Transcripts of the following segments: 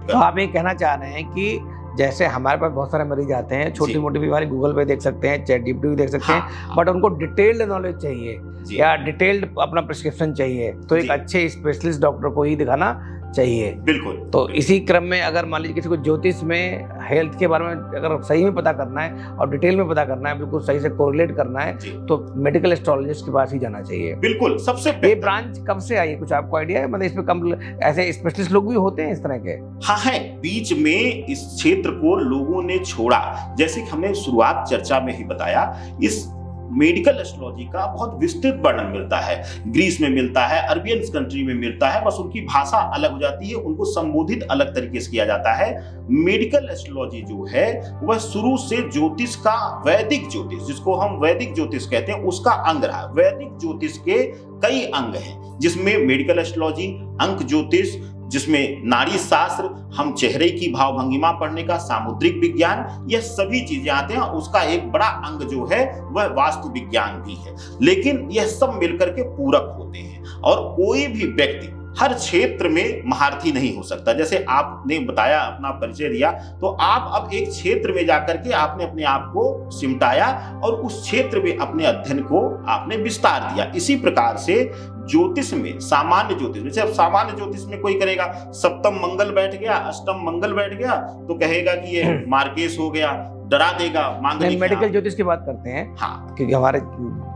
तो आप ये कहना चाह रहे हैं कि जैसे हमारे पास बहुत सारे मरीज आते हैं, छोटी मोटी बीमारी गूगल पे देख सकते हैं, चैट जीपीटी भी देख सकते हैं, बट उनको डिटेल्ड नॉलेज चाहिए या डिटेल्ड अपना प्रिस्क्रिप्शन चाहिए, तो एक अच्छे स्पेशलिस्ट डॉक्टर को ही दिखाना चाहिए। बिल्कुल। तो इसी क्रम में अगर मान लीजिए किसी को ज्योतिष में हेल्थ के बारे में अगर सही में पता करना है और डिटेल में पता करना है, बिल्कुल सही से कोरिलेट करना है, तो मेडिकल एस्ट्रोलॉजिस्ट के पास ही जाना चाहिए। बिल्कुल। सबसे ये ब्रांच कब से आई है, कुछ आपको आइडिया है? मतलब इसमें कम ऐसे स्पेशलिस्ट लोग भी होते हैं इस तरह के? हाँ है, बीच में इस क्षेत्र को लोगों ने छोड़ा। जैसे कि हमने शुरुआत चर्चा में ही बताया, इस मेडिकल एस्ट्रोलॉजी का बहुत विस्तृत वर्णन मिलता है। ग्रीस में मिलता है, अरबियन कंट्री में मिलता है, बस उनकी भाषा अलग हो जाती है, उनको संबोधित अलग तरीके से किया जाता है। मेडिकल एस्ट्रोलॉजी जो है वह शुरू से ज्योतिष का, वैदिक ज्योतिष जिसको हम वैदिक ज्योतिष कहते हैं, उसका अंग रहा। वैदिक ज्योतिष के कई अंग हैं, जिसमें मेडिकल एस्ट्रोलॉजी, अंक ज्योतिष, जिसमें नाड़ी शास्त्र, हम चेहरे की भाव भंगिमा पढ़ने का, सामुद्रिक विज्ञान, यह सभी चीजें आते हैं। उसका एक बड़ा अंग जो है वह वास्तु विज्ञान भी है। लेकिन यह सब मिलकर के पूरक होते हैं और कोई भी व्यक्ति हर क्षेत्र में महारथी नहीं हो सकता। जैसे आपने बताया, अपना परिचय दिया, तो आप अब एक क्षेत्र में जाकर के आपने अपने आप को सिमटाया और उस क्षेत्र में अपने अध्ययन को आपने विस्तार दिया। इसी प्रकार से ज्योतिष में, सामान्य ज्योतिष में, जैसे सामान्य ज्योतिष में कोई करेगा, सप्तम मंगल बैठ गया, अष्टम मंगल बैठ गया, तो कहेगा कि ये मार्केस हो गया, डरा देगा, मांगलिक। मेडिकल ज्योतिष की बात करते हैं, हाँ, क्योंकि हमारे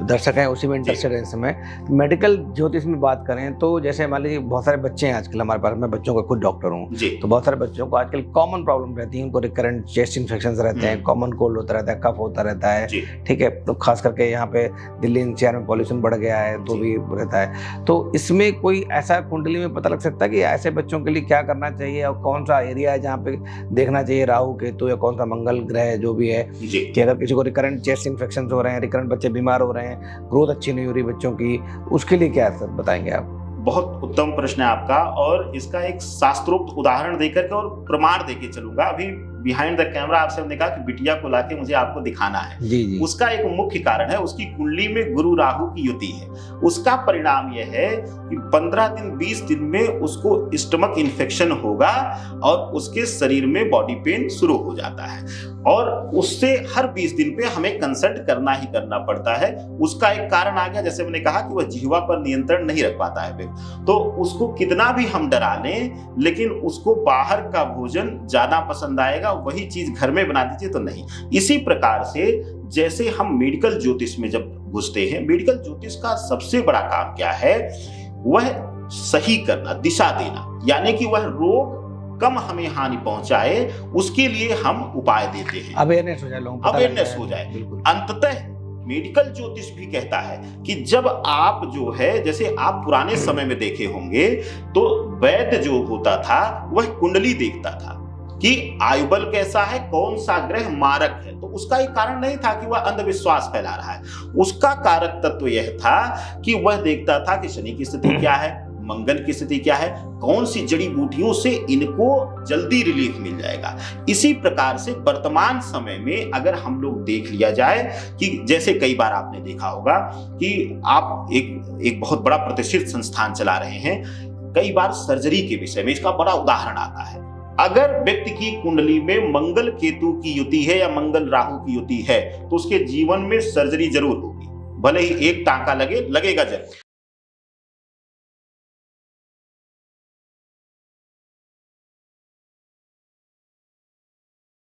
दर्शक हैं उसी में इंटरेस्टेड है इस समय। मेडिकल ज्योतिष में बात करें तो जैसे मान लीजिए बहुत सारे बच्चे हैं आजकल हमारे पास, मैं बच्चों का खुद डॉक्टर हूँ, तो बहुत सारे बच्चों को आजकल कॉमन प्रॉब्लम रहती है, उनको रिकरेंट चेस्ट इन्फेक्शन रहते हैं, कॉमन कोल्ड होता रहता है, कफ होता रहता है, ठीक है। तो खास करके यहाँ पे दिल्ली एनसीआर में पॉल्यूशन बढ़ गया है तो भी रहता है। तो इसमें कोई ऐसा कुंडली में पता लग सकता है कि ऐसे बच्चों के लिए क्या करना चाहिए और कौन सा एरिया है जहाँ पे देखना चाहिए राहु केतु या कौन सा मंगल ग्रह जो भी है, कि अगर किसी को रिकरेंट चेस्ट इन्फेक्शन हो रहे हैं, रिकरेंट बच्चे बीमार हो रहे हैं, ग्रोथ अच्छी नहीं हो रही बच्चों की, उसके लिए क्या सर बताएंगे आप? बहुत उत्तम प्रश्न है आपका, और इसका एक शास्त्रोक्त उदाहरण देकर के और प्रमाण देके चलूंगा। अभी बिहाइंड द कैमरा आपसे हमने कहा कि बिटिया को लाके मुझे आपको दिखाना है। जी। उसका एक मुख्य कारण है, उसकी कुंडली में गुरु राहु की युति है। उसका परिणाम यह है कि 15 दिन 20 दिन में उसको स्टमक इन्फेक्शन होगा और उसके शरीर में बॉडी पेन शुरू हो जाता है, और उससे हर 20 दिन पे हमें कंसल्ट करना ही करना पड़ता है। उसका एक कारण आ गया, जैसे मैंने कहा कि वह जिह्वा पर नियंत्रण नहीं रख पाता है, तो उसको कितना भी हम डरा लें, लेकिन उसको बाहर का भोजन ज्यादा पसंद आएगा, वही चीज घर में बना दीजिए तो नहीं। इसी प्रकार से जैसे हम मेडिकल ज्योतिष में जब घुसते हैं, मेडिकल ज्योतिष का सबसे बड़ा काम क्या है, वह सही करना, दिशा देना, यानी कि वह रोग कम हमें हानि पहुंचाए, उसके लिए हम उपाय देते हैं, अवेयरनेस हो जाए, लोगों को अवेयरनेस हो जाए। अंततः मेडिकल ज्योतिष भी कहता है कि जब आप जो है, जैसे आप पुराने समय में देखे होंगे तो वैद्य जो होता था वह कुंडली देखता था कि आयुबल कैसा है, कौन सा ग्रह मारक है। तो उसका एक कारण नहीं था कि वह अंधविश्वास फैला रहा है, उसका कारक तत्व यह था कि वह देखता था कि शनि की स्थिति क्या है, मंगल की स्थिति क्या है, कौन सी जड़ी बूटियों से इनको जल्दी रिलीफ मिल जाएगा। इसी प्रकार से वर्तमान समय में अगर हम लोग देख लिया जाए कि जैसे कई बार आपने देखा होगा कि आप एक बहुत बड़ा प्रतिष्ठित संस्थान चला रहे हैं, कई बार सर्जरी के विषय में इसका बड़ा उदाहरण आता है। अगर व्यक्ति की कुंडली में मंगल केतु की युति है या मंगल राहु की युति है, तो उसके जीवन में सर्जरी जरूर होगी, भले ही एक टांका लगेगा जरूर।